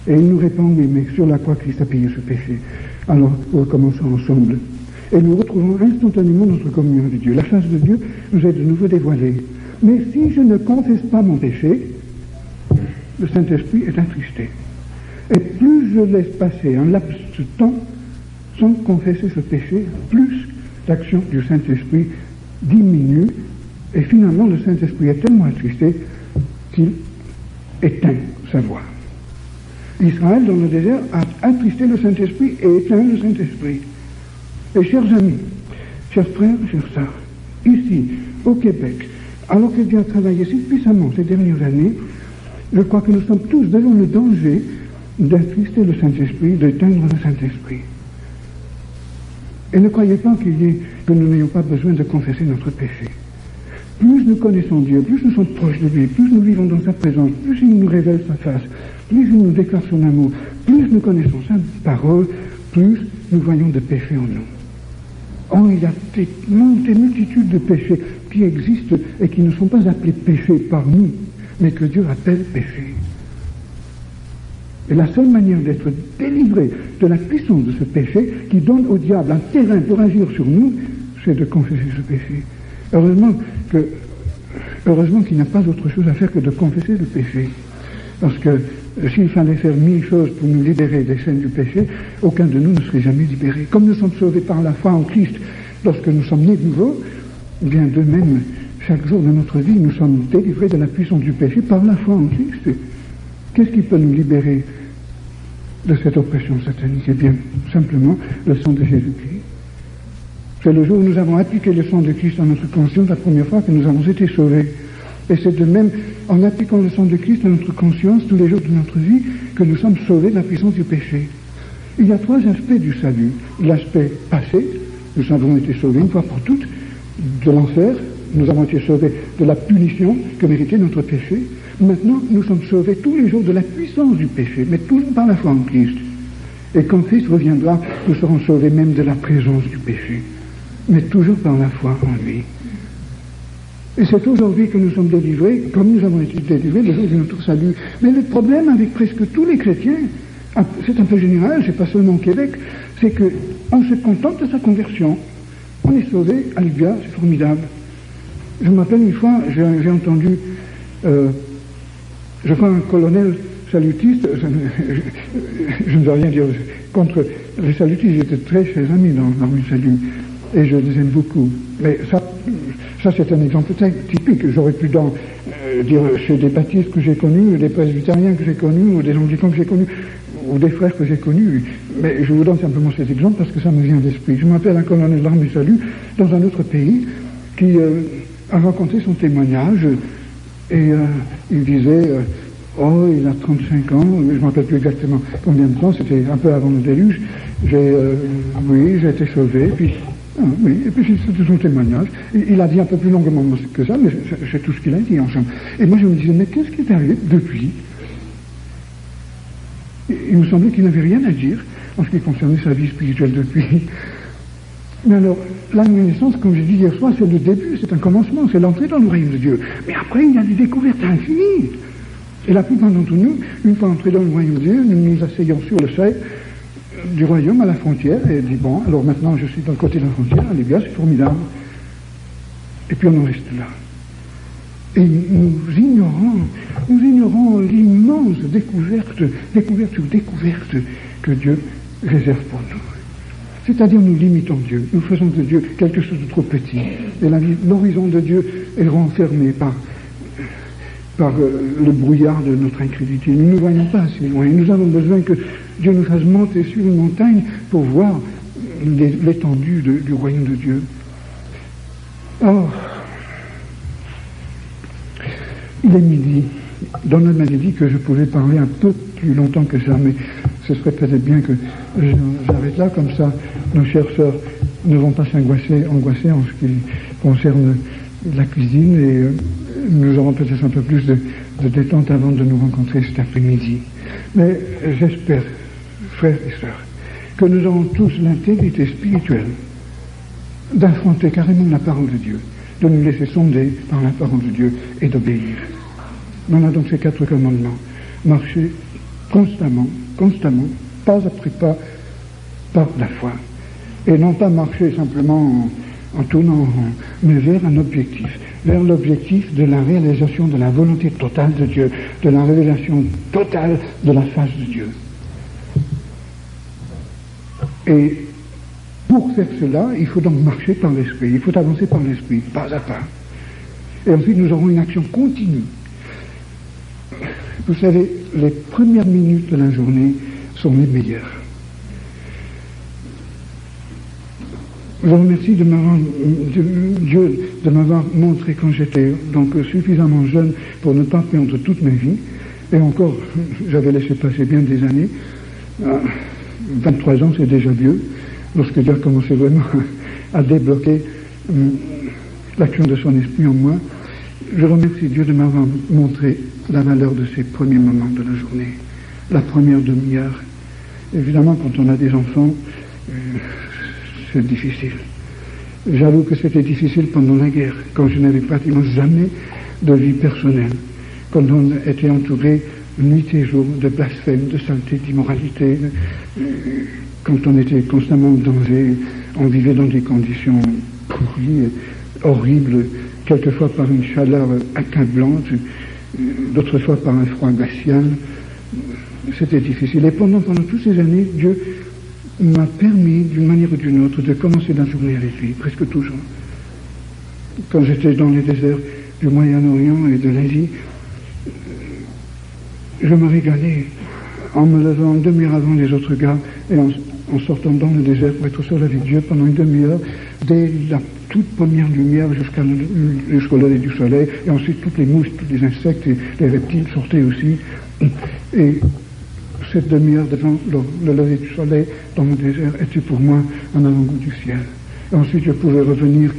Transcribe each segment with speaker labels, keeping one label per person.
Speaker 1: Et il nous répond, oui, mais sur la croix, Christ a payé ce péché. Alors, recommençons ensemble. Et nous retrouvons instantanément notre communion avec Dieu. La face de Dieu nous est de nouveau dévoilée. Mais si je ne confesse pas mon péché, le Saint-Esprit est attristé. Et plus je laisse passer un laps de temps sans confesser ce péché, plus l'action du Saint-Esprit diminue, et finalement le Saint-Esprit est tellement attristé qu'il éteint sa voix. Israël, dans le désert, a attristé le Saint-Esprit et éteint le Saint-Esprit. Et chers amis, chers frères, chères sœurs, ici, au Québec, alors que Dieu a travaillé si puissamment ces dernières années, je crois que nous sommes tous devant le danger d'attrister le Saint-Esprit, d'éteindre le Saint-Esprit. Et ne croyez pas que nous n'ayons pas besoin de confesser notre péché. Plus nous connaissons Dieu, plus nous sommes proches de lui, plus nous vivons dans sa présence, plus il nous révèle sa face, plus il nous déclare son amour, plus nous connaissons sa parole, plus nous voyons de péchés en nous. Oh, il y a des multitudes de péchés qui existent et qui ne sont pas appelés péchés par nous, mais que Dieu appelle péchés. Et la seule manière d'être délivré de la puissance de ce péché, qui donne au diable un terrain pour agir sur nous, c'est de confesser ce péché. Heureusement qu'il n'y a pas autre chose à faire que de confesser le péché. Parce que s'il fallait faire 1000 choses pour nous libérer des chaînes du péché, aucun de nous ne serait jamais libéré. Comme nous sommes sauvés par la foi en Christ lorsque nous sommes nés de nouveau, bien de même, chaque jour de notre vie, nous sommes délivrés de la puissance du péché par la foi en Christ. Qu'est-ce qui peut nous libérer de cette oppression satanique? Eh bien, simplement, le sang de Jésus-Christ. C'est le jour où nous avons appliqué le sang de Christ dans notre conscience la première fois que nous avons été sauvés. Et c'est de même, en appliquant le sang de Christ dans notre conscience tous les jours de notre vie, que nous sommes sauvés de la puissance du péché. Il y a 3 aspects du salut. L'aspect passé, nous avons été sauvés une fois pour toutes de l'enfer, nous avons été sauvés de la punition que méritait notre péché. Maintenant, nous sommes sauvés tous les jours de la puissance du péché, mais toujours par la foi en Christ. Et quand Christ reviendra, nous serons sauvés même de la présence du péché, mais toujours par la foi en lui. Et c'est aujourd'hui que nous sommes délivrés, comme nous avons été délivrés le jour de notre salut. Mais le problème avec presque tous les chrétiens, c'est un peu général, c'est pas seulement au Québec, c'est qu'on se contente de sa conversion. On est sauvé, alléluia, c'est formidable. Je me rappelle une fois, j'ai entendu, je crois un colonel salutiste, je ne veux rien dire contre les salutistes, j'étais très chers amis dans le salut, et je les aime beaucoup. Mais ça c'est un exemple typique. J'aurais pu dire chez des baptistes que j'ai connus, des presbytériens que j'ai connus, ou des anglicans que j'ai connus, ou des frères que j'ai connus. Mais je vous donne simplement cet exemple parce que ça me vient d'esprit. Je me rappelle un colonel d'armes du salut dans un autre pays qui a raconté son témoignage et il disait il a 35 ans, je ne me rappelle plus exactement combien de temps, c'était un peu avant le déluge, j'ai été sauvé, puis et puis c'est son témoignage. Il a dit un peu plus longuement que ça, mais c'est tout ce qu'il a dit ensemble. Et moi je me disais, mais qu'est-ce qui est arrivé depuis? Il me semblait qu'il n'avait rien à dire en ce qui concernait sa vie spirituelle depuis. Mais alors, la naissance, comme j'ai dit hier soir, c'est le début, c'est un commencement, c'est l'entrée dans le royaume de Dieu. Mais après, il y a des découvertes infinies. Et la plupart d'entre nous, une fois entrés dans le royaume de Dieu, nous nous asseyons sur le seuil du royaume à la frontière et dit bon, alors maintenant je suis dans le côté de la frontière, allez bien, c'est formidable. Et puis on en reste là. Et nous ignorons l'immense découverte que Dieu réserve pour nous. C'est-à-dire nous limitons Dieu, nous faisons de Dieu quelque chose de trop petit. Et l'horizon de Dieu est renfermé par le brouillard de notre incrédulité. Nous ne voyons pas assez loin. Nous avons besoin que Dieu nous fasse monter sur une montagne pour voir l'étendue du royaume de Dieu. Or, il est midi. Donald m'avait dit que je pouvais parler un peu plus longtemps que ça, mais ce serait peut-être bien que j'arrête là, comme ça nos chères sœurs ne vont pas s'angoisser en ce qui concerne la cuisine et nous aurons peut-être un peu plus de détente avant de nous rencontrer cet après-midi. Mais j'espère, frères et sœurs, que nous aurons tous l'intégrité spirituelle d'affronter carrément la parole de Dieu, de nous laisser sonder par la parole de Dieu et d'obéir. On a donc ces 4 commandements. Marcher constamment, pas après pas, par la foi. Et non pas marcher simplement en tournant en rond, mais vers un objectif, vers l'objectif de la réalisation de la volonté totale de Dieu, de la révélation totale de la face de Dieu. Et pour faire cela, il faut donc marcher par l'Esprit, il faut avancer par l'Esprit, pas à pas. Et ensuite, nous aurons une action continue. Vous savez, les premières minutes de la journée sont les meilleures. Je remercie Dieu de m'avoir montré quand j'étais donc suffisamment jeune pour ne pas perdre toute ma vie. Et encore, j'avais laissé passer bien des années. 23 ans, c'est déjà vieux, lorsque Dieu a commencé vraiment à débloquer l'action de son esprit en moi. Je remercie Dieu de m'avoir montré la valeur de ces premiers moments de la journée, la première demi-heure. Évidemment, quand on a des enfants, c'est difficile. J'avoue que c'était difficile pendant la guerre, quand je n'avais pratiquement jamais de vie personnelle, quand on était entouré nuit et jour de blasphème, de saleté, d'immoralité, quand on était constamment en danger, on vivait dans des conditions pourries, horribles, quelquefois par une chaleur accablante, d'autres fois par un froid glacial. C'était difficile. Et pendant toutes ces années, Dieu m'a permis, d'une manière ou d'une autre, de commencer la journée avec lui, presque toujours. Quand j'étais dans les déserts du Moyen-Orient et de l'Asie, je me régalais en me levant une demi-heure avant les autres gars et en sortant dans le désert pour être seul avec Dieu pendant une demi-heure, dès la toute première lumière jusqu'au lever du soleil, et ensuite toutes les mouches, tous les insectes et les reptiles sortaient aussi. Et cette demi-heure devant le lever du soleil dans mon désert était pour moi un avant-goût du ciel. Et ensuite je pouvais revenir.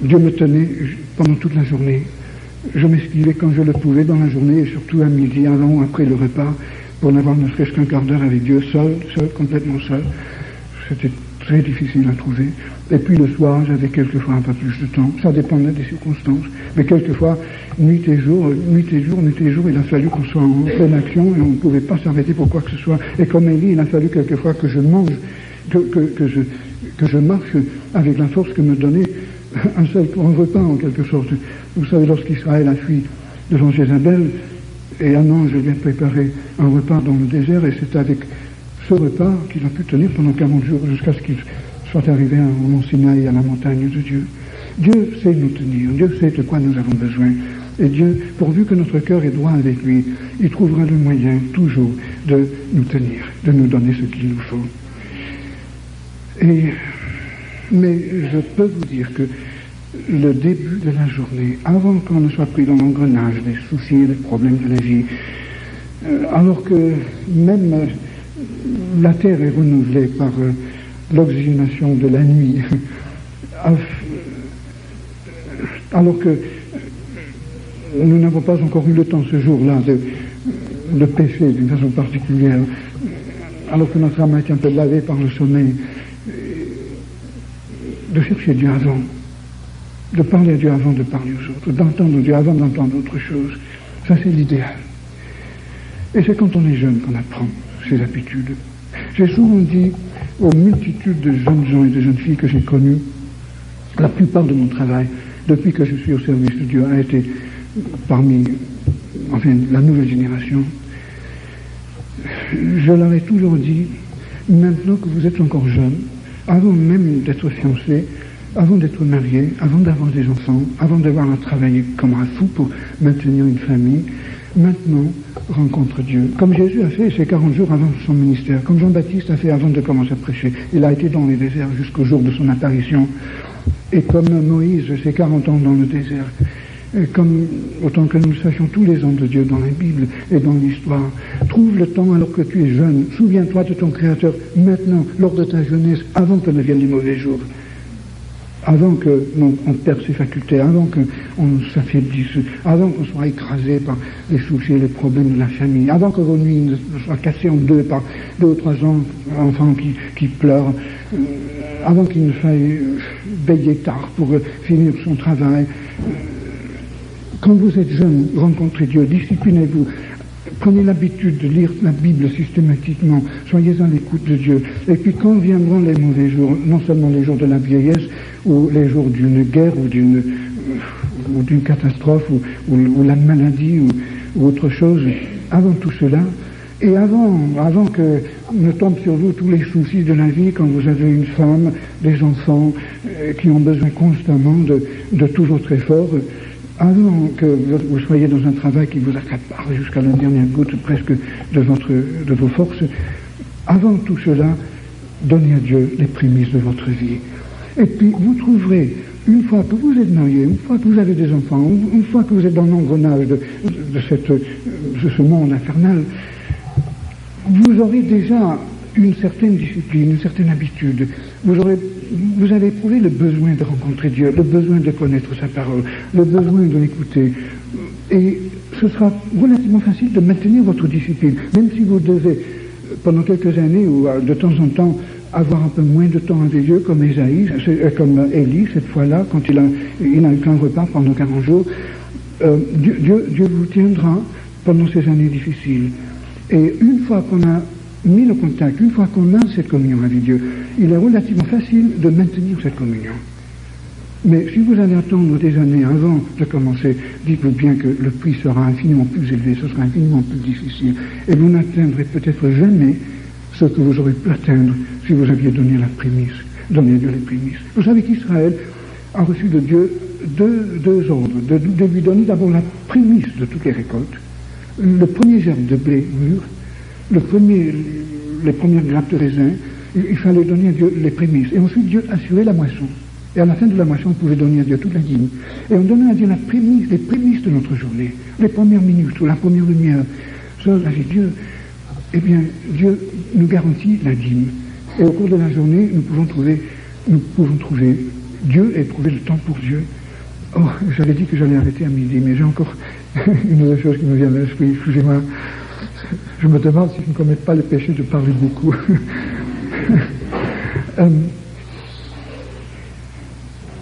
Speaker 1: Dieu me tenait pendant toute la journée. Je m'esquivais quand je le pouvais dans la journée, et surtout à midi, avant ou après le repas, pour n'avoir ne serait-ce qu'un quart d'heure avec Dieu, seul, complètement seul. C'était très difficile à trouver. Et puis le soir, j'avais quelquefois un peu plus de temps. Ça dépendait des circonstances. Mais quelquefois, nuit et jour, il a fallu qu'on soit en pleine action et on ne pouvait pas s'arrêter pour quoi que ce soit. Et comme Élie, il a fallu quelquefois que je mange, que je marche avec la force que me donnait un seul repas en quelque sorte. Vous savez, lorsqu'Israël a fui devant Jézabel, et un ange vient préparer un repas dans le désert, et c'est avec ce repas qu'il a pu tenir pendant 40 jours jusqu'à ce qu'il soit arrivé au mont Sinaï, à la montagne de Dieu. Dieu sait nous tenir, Dieu sait de quoi nous avons besoin. Et Dieu, pourvu que notre cœur est droit avec lui, il trouvera le moyen toujours de nous tenir, de nous donner ce qu'il nous faut. Mais je peux vous dire que le début de la journée, avant qu'on ne soit pris dans l'engrenage des soucis et des problèmes de la vie, alors que même la terre est renouvelée par l'oxygénation de la nuit, alors que nous n'avons pas encore eu le temps ce jour-là de pécher d'une façon particulière, alors que notre âme a été un peu lavée par le sommeil, de chercher Dieu avant, de parler à Dieu avant de parler aux autres, d'entendre Dieu avant d'entendre autre chose. Ça, c'est l'idéal. Et c'est quand on est jeune qu'on apprend ces habitudes. J'ai souvent dit aux multitudes de jeunes gens et de jeunes filles que j'ai connues, la plupart de mon travail, depuis que je suis au service de Dieu, a été parmi, la nouvelle génération. Je leur ai toujours dit, maintenant que vous êtes encore jeunes, avant même d'être fiancés, avant d'être mariés, avant d'avoir des enfants, avant d'avoir à travailler comme un fou pour maintenir une famille, maintenant, rencontre Dieu. Comme Jésus a fait ces 40 jours avant son ministère, comme Jean-Baptiste a fait avant de commencer à prêcher. Il a été dans les déserts jusqu'au jour de son apparition. Et comme Moïse, ses 40 ans dans le désert. Et comme, autant que nous le sachions, tous les hommes de Dieu dans la Bible et dans l'histoire. Trouve le temps alors que tu es jeune. Souviens-toi de ton Créateur maintenant, lors de ta jeunesse, avant que ne viennent les mauvais jours. Avant qu'on perde ses facultés, avant qu'on s'affaiblisse, avant qu'on soit écrasé par les soucis et les problèmes de la famille, avant que vos nuits ne soient cassées en deux par 2 ou 3 enfants qui pleurent, avant qu'il ne faille veiller tard pour finir son travail. Quand vous êtes jeune, rencontrez Dieu, disciplinez-vous, Prenez l'habitude de lire la Bible systématiquement, soyez à l'écoute de Dieu. Et puis quand viendront les mauvais jours, non seulement les jours de la vieillesse, ou les jours d'une guerre, ou d'une catastrophe, ou la maladie, ou autre chose, avant tout cela, et avant que ne tombent sur vous tous les soucis de la vie, quand vous avez une femme, des enfants, qui ont besoin constamment de tout votre effort, avant que vous soyez dans un travail qui vous accapare jusqu'à la dernière goutte presque de vos forces, avant tout cela, donnez à Dieu les prémices de votre vie. Et puis vous trouverez, une fois que vous êtes marié, une fois que vous avez des enfants, une fois que vous êtes dans l'engrenage de ce monde infernal, vous aurez déjà une certaine discipline, une certaine habitude. Vous avez éprouvé le besoin de rencontrer Dieu, le besoin de connaître sa parole, le besoin de l'écouter. Et ce sera relativement facile de maintenir votre discipline, même si vous devez, pendant quelques années ou de temps en temps, avoir un peu moins de temps avec Dieu, comme comme Élie, cette fois-là, quand il n'a eu qu'un repas pendant 40 jours. Dieu vous tiendra pendant ces années difficiles. Et une fois qu'on a mis le contact, une fois qu'on a cette communion avec Dieu, il est relativement facile de maintenir cette communion. Mais si vous allez attendre des années avant de commencer, dites-vous bien que le prix sera infiniment plus élevé, ce sera infiniment plus difficile, et vous n'atteindrez peut-être jamais ce que vous aurez pu atteindre si vous aviez donné donné à Dieu les prémices. Vous savez qu'Israël a reçu de Dieu deux ordres, de lui donner d'abord la prémisse de toutes les récoltes, le premier germe de blé mûr, les premières grappes de raisin, il fallait donner à Dieu les prémices. Et ensuite, Dieu assurait la moisson. Et à la fin de la moisson, on pouvait donner à Dieu toute la dîme. Et on donnait à Dieu les prémices de notre journée, les premières minutes ou la première lumière. Ça, avec Dieu, eh bien, Dieu nous garantit la dîme. Et au cours de la journée, nous pouvons trouver Dieu et trouver le temps pour Dieu. Oh, j'avais dit que j'allais arrêter à midi, mais j'ai encore une autre chose qui me vient à l'esprit. Excusez-moi. Je me demande si je ne commets pas le péché de parler beaucoup.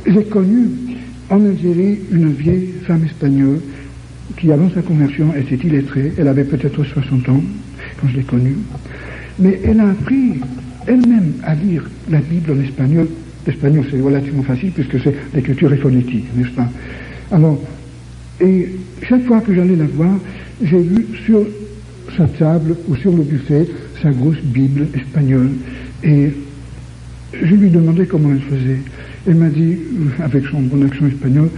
Speaker 1: J'ai connu en Algérie une vieille femme espagnole qui, avant sa conversion, était illettrée. Elle avait peut-être 60 ans quand je l'ai connue. Mais elle a appris elle-même à lire la Bible en espagnol. L'espagnol, c'est relativement facile puisque c'est l'écriture est phonétique, n'est-ce pas? Alors, et chaque fois que j'allais la voir, j'ai vu sur sa table ou sur le buffet sa grosse Bible espagnole. Et je lui demandais comment elle faisait. Elle m'a dit, avec son bon accent espagnol,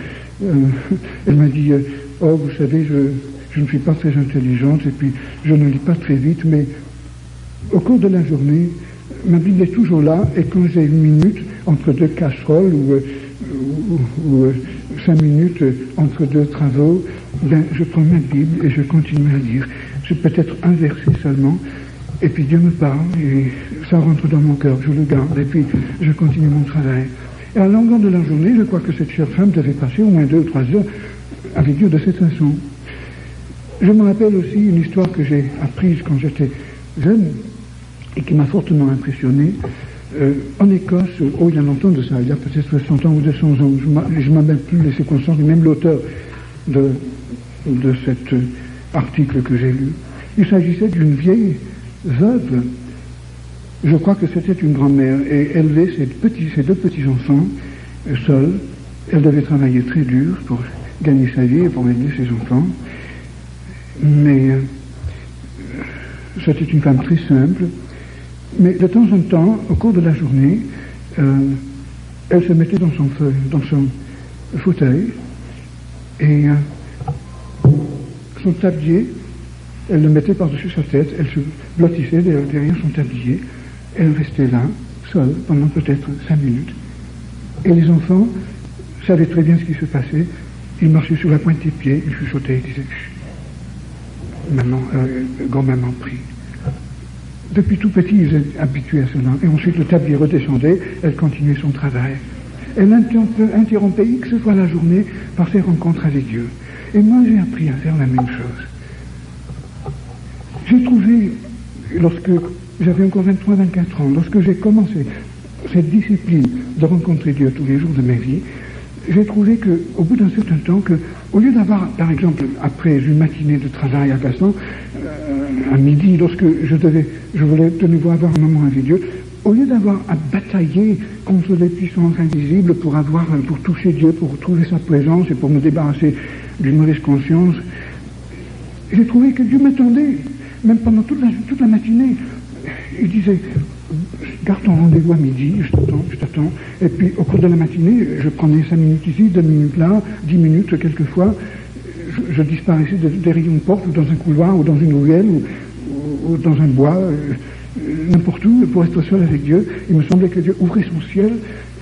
Speaker 1: elle m'a dit, oh, vous savez, je ne suis pas très intelligente et puis je ne lis pas très vite, mais au cours de la journée, ma Bible est toujours là et quand j'ai une minute entre deux casseroles ou 5 minutes entre deux travaux, ben, je prends ma Bible et je continue à lire. C'est peut-être un verset seulement, et puis Dieu me parle et ça rentre dans mon cœur, je le garde et puis je continue mon travail. Et à la longueur de la journée, je crois que cette chère femme devait passer au moins 2 ou 3 heures avec Dieu de cette façon. Je me rappelle aussi une histoire que j'ai apprise quand j'étais jeune et qui m'a fortement impressionné. En Écosse, il y a longtemps de ça, il y a peut-être 60 ans ou 200 ans, je ne m'en rappelle plus les circonstances, même l'auteur de cet article que j'ai lu. Il s'agissait d'une vieille veuve. Je crois que c'était une grand-mère et élevait ses 2 petits-enfants seuls. Elle devait travailler très dur pour gagner sa vie et pour aider ses enfants. Mais c'était une femme très simple. Mais de temps en temps, au cours de la journée, elle se mettait dans son fauteuil et son tablier, elle le mettait par-dessus sa tête, elle se blottissait derrière son tablier, elle restait là, seule, pendant peut-être 5 minutes. Et les enfants savaient très bien ce qui se passait, ils marchaient sur la pointe des pieds, ils chuchotaient, ils disaient « Maman, grand-maman prie ». Depuis tout petit, ils étaient habitués à cela. Et ensuite, le tablier redescendait, elle continuait son travail. Elle interrompait X fois la journée par ses rencontres avec Dieu. Et moi, j'ai appris à faire la même chose. J'ai trouvé, lorsque j'avais encore 23-24 ans, lorsque j'ai commencé cette discipline de rencontrer Dieu tous les jours de ma vie, j'ai trouvé qu'au bout d'un certain temps, au lieu d'avoir, par exemple, après une matinée de travail à Gaston, à midi, lorsque je voulais de nouveau avoir un moment avec Dieu, au lieu d'avoir à batailler contre les puissances invisibles pour toucher Dieu, pour retrouver sa présence et pour me débarrasser d'une mauvaise conscience, j'ai trouvé que Dieu m'attendait, même pendant toute la matinée. Il disait, garde ton rendez-vous à midi, je t'attends. Et puis au cours de la matinée, je prenais 5 minutes ici, 2 minutes là, 10 minutes quelquefois. Je disparaissais derrière une porte, ou dans un couloir, ou dans une ruelle, ou dans un bois, n'importe où, pour être seul avec Dieu. Il me semblait que Dieu ouvrait son ciel,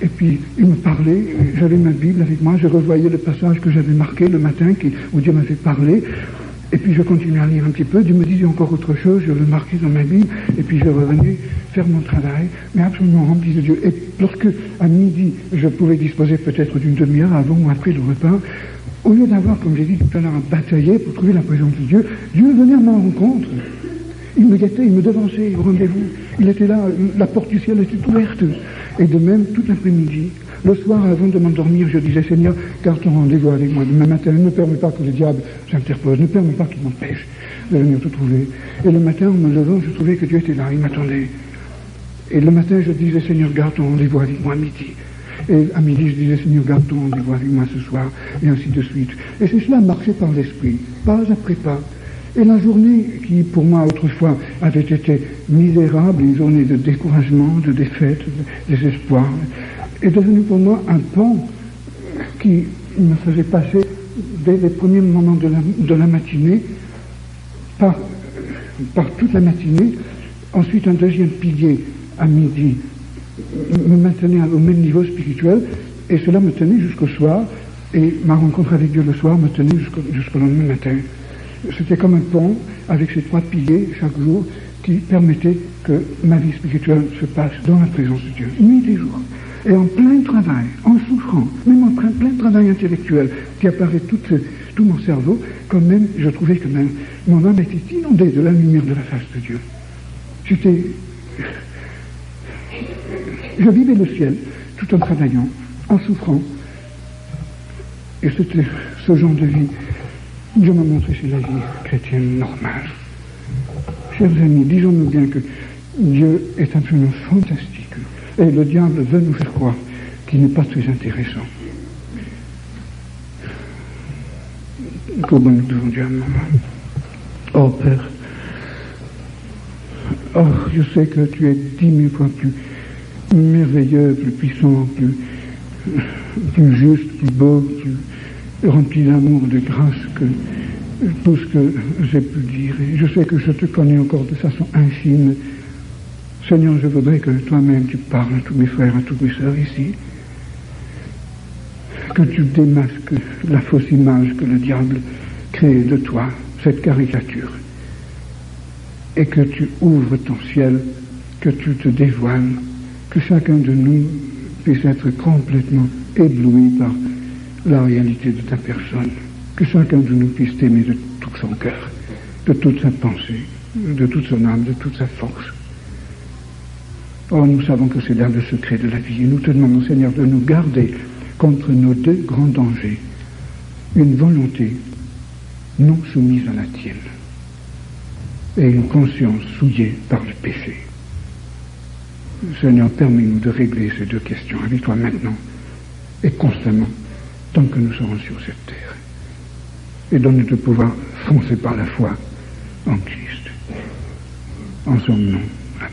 Speaker 1: et puis il me parlait. J'avais ma Bible avec moi, je revoyais le passage que j'avais marqué le matin, où Dieu m'avait parlé. Et puis je continuais à lire un petit peu, Dieu me disait encore autre chose, je le marquais dans ma Bible, et puis je revenais faire mon travail, mais absolument rempli de Dieu. Et lorsque, à midi, je pouvais disposer peut-être d'une demi-heure avant ou après le repas, au lieu d'avoir, comme j'ai dit tout à l'heure, à batailler pour trouver la présence de Dieu, Dieu venait à ma rencontre. Il me guettait, il me devançait au rendez-vous. Il était là, la porte du ciel était ouverte. Et de même, tout l'après-midi, le soir, avant de m'endormir, je disais, Seigneur, garde ton rendez-vous avec moi demain matin. Ne permets pas que le diable s'interpose. Ne permets pas qu'il m'empêche de venir te trouver. Et le matin, en me levant, je trouvais que Dieu était là, il m'attendait. Et le matin, je disais, Seigneur, garde ton rendez-vous avec moi à midi. Et à midi, je disais, Seigneur, garde ton rendez-vous avec moi ce soir. Et ainsi de suite. Et c'est cela, marcher par l'esprit, pas après pas. Et la journée qui, pour moi, autrefois, avait été misérable, une journée de découragement, de défaite, de désespoir, est devenue pour moi un pont qui me faisait passer, dès les premiers moments de la matinée, par toute la matinée, ensuite un deuxième pilier à midi, me maintenait au même niveau spirituel, et cela me tenait jusqu'au soir, et ma rencontre avec Dieu le soir me tenait jusqu'au lendemain matin. C'était comme un pont avec ces 3 piliers chaque jour qui permettaient que ma vie spirituelle se passe dans la présence de Dieu, nuit et jour. Et en plein travail, en souffrant, même en plein travail intellectuel qui apparaît tout mon cerveau, quand même, je trouvais que même mon âme était inondée de la lumière de la face de Dieu. Je vivais le ciel tout en travaillant, en souffrant. Et c'était ce genre de vie. Dieu m'a montré c'est la vie chrétienne normale. Chers amis, disons-nous bien que Dieu est absolument fantastique. Et le diable veut nous faire croire qu'il n'est pas très intéressant. Comment nous devons Dieu à un moment. Oh Père, oh, je sais que tu es 10 000 fois plus merveilleux, plus puissant, plus juste, plus beau, plus rempli d'amour, de grâce que tout ce que j'ai pu dire. Et je sais que je te connais encore de façon infime. Seigneur, je voudrais que toi-même tu parles à tous mes frères, à toutes mes sœurs ici, que tu démasques la fausse image que le diable crée de toi, cette caricature, et que tu ouvres ton ciel, que tu te dévoiles, que chacun de nous puisse être complètement ébloui par la réalité de ta personne, que chacun de nous puisse t'aimer de tout son cœur, de toute sa pensée, de toute son âme, de toute sa force. Oh, nous savons que c'est là le secret de la vie, et nous te demandons, Seigneur, de nous garder contre nos 2 grands dangers, une volonté non soumise à la tienne, et une conscience souillée par le péché. Seigneur, permets-nous de régler ces 2 questions avec toi maintenant, et constamment, tant que nous serons sur cette terre, et donne-nous de pouvoir foncer par la foi en Christ. En son nom. Amen.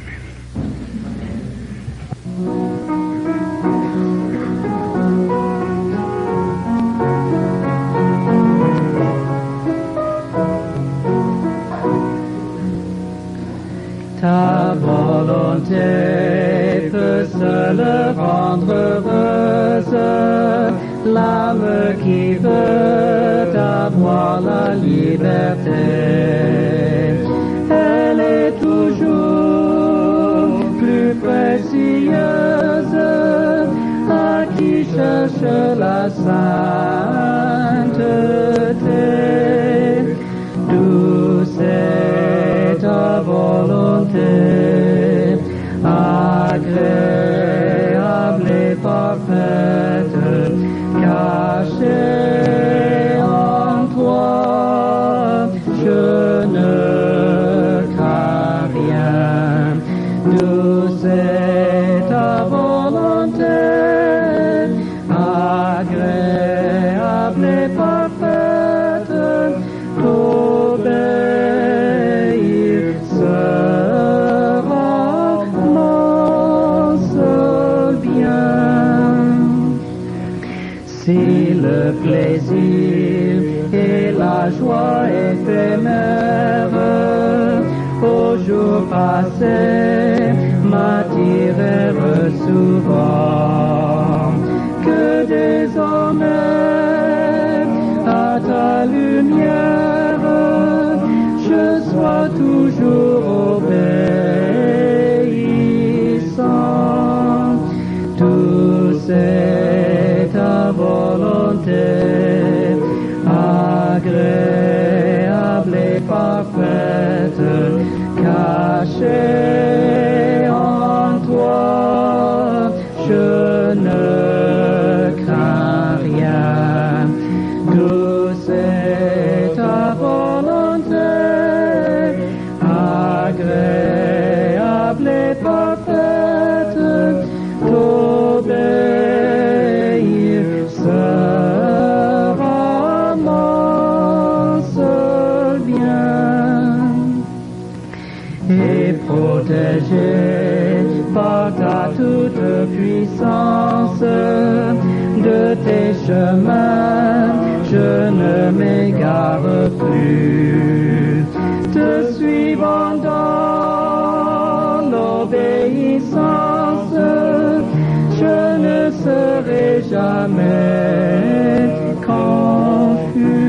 Speaker 2: Ta volonté peut seule rendre heureuse l'âme qui veut avoir la liberté. Elle est toujours plus précieuse à qui cherche la sainteté. Douce est ta volonté, agréable et parfaite, car plaisir et la joie éphémère au jour passé m'attirèrent souvent. Que désormais à ta lumière je sois toujours obéissant. Tout c'est ta volonté, agréable et parfaite, cachée en toi, je ne crains rien. Douce est ta volonté, agréable et parfaite, t'obéir sera mon seul bien. Et protégé par ta toute puissance de tes chemins, je ne m'égare plus. Te suivant dans l'obéissance, je ne serai jamais confus.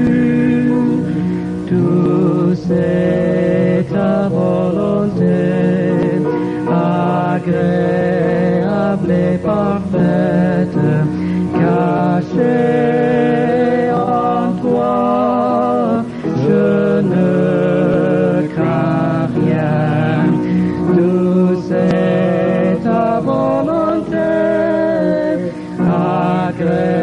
Speaker 2: Tout c'est ta volonté, agréable et parfaite, cachée en toi, je ne crains rien. Tout c'est ta volonté, agréable